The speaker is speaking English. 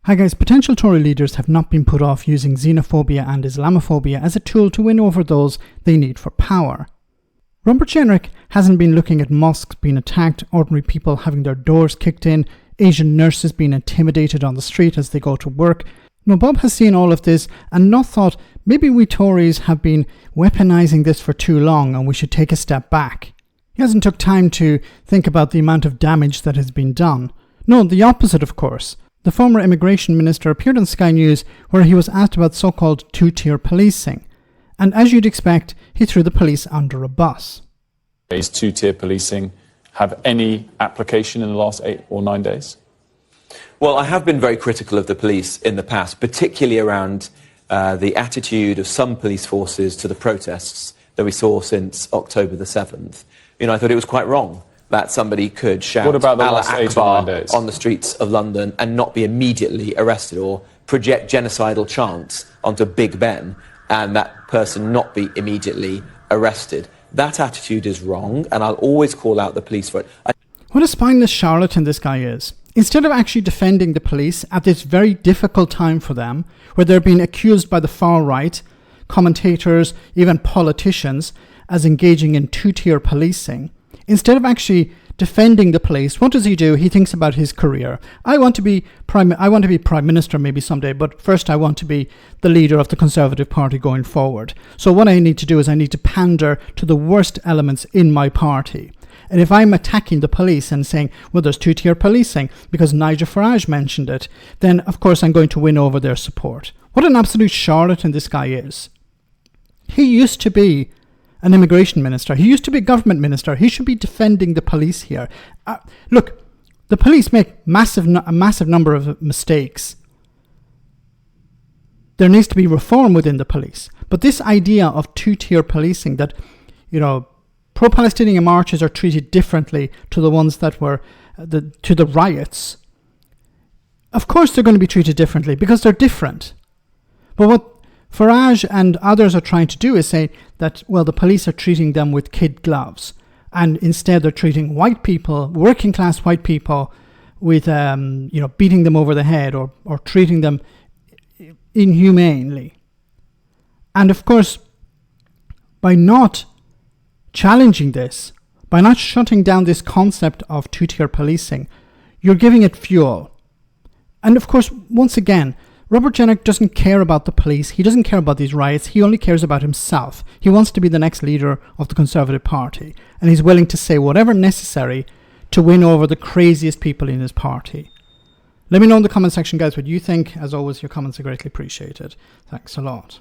Hi guys, potential Tory leaders have not been put off using xenophobia and Islamophobia as a tool to win over those they need for power. Jenrick hasn't been looking at mosques being attacked, ordinary people having their doors kicked in, Asian nurses being intimidated on the street as they go to work. No, Bob has seen all of this and not thought maybe we Tories have been weaponizing this for too long and we should take a step back. He hasn't took time to think about the amount of damage that has been done. No, the opposite of course. The former immigration minister appeared on Sky News where he was asked about so-called two-tier policing. And as you'd expect, he threw the police under a bus. Is two-tier policing have any application in the last 8 or 9 days? Well, I have been very critical of the police in the past, particularly around the attitude of some police forces to the protests that we saw since October the 7th. I thought it was quite wrong that somebody could shout What about the Allah last 8 or 9 Akbar days? on the streets of London and not be immediately arrested, or project genocidal chants onto Big Ben and that person not be immediately arrested. That attitude is wrong, and I'll always call out the police for it. What a spineless charlatan this guy is. Instead of actually defending the police at this very difficult time for them, where they're being accused by the far right, commentators, even politicians, as engaging in two-tier policing, instead of actually defending the police, what does he do? He thinks about his career. I want to be prime minister maybe someday, but first I want to be the leader of the Conservative Party going forward. So what I need to do is I need to pander to the worst elements in my party. And if I'm attacking the police and saying, well, there's two-tier policing because Nigel Farage mentioned it, then of course I'm going to win over their support. What an absolute charlatan this guy is. He used to be an immigration minister. He used to be a government minister. He should be defending the police here. Look, the police make a massive number of mistakes. There needs to be reform within the police. But this idea of two-tier policing, that, pro-Palestinian marches are treated differently to the ones that were, to the riots. Of course they're going to be treated differently because they're different. But what Farage and others are trying to do is say that, well, the police are treating them with kid gloves, and instead they're treating white people, working class white people, with beating them over the head or treating them inhumanely. And of course, by not challenging this, by not shutting down this concept of two-tier policing, you're giving it fuel. And of course, once again, Jenrick doesn't care about the police. He doesn't care about these riots. He only cares about himself. He wants to be the next leader of the Conservative Party. And he's willing to say whatever necessary to win over the craziest people in his party. Let me know in the comment section, guys, what you think. As always, your comments are greatly appreciated. Thanks a lot.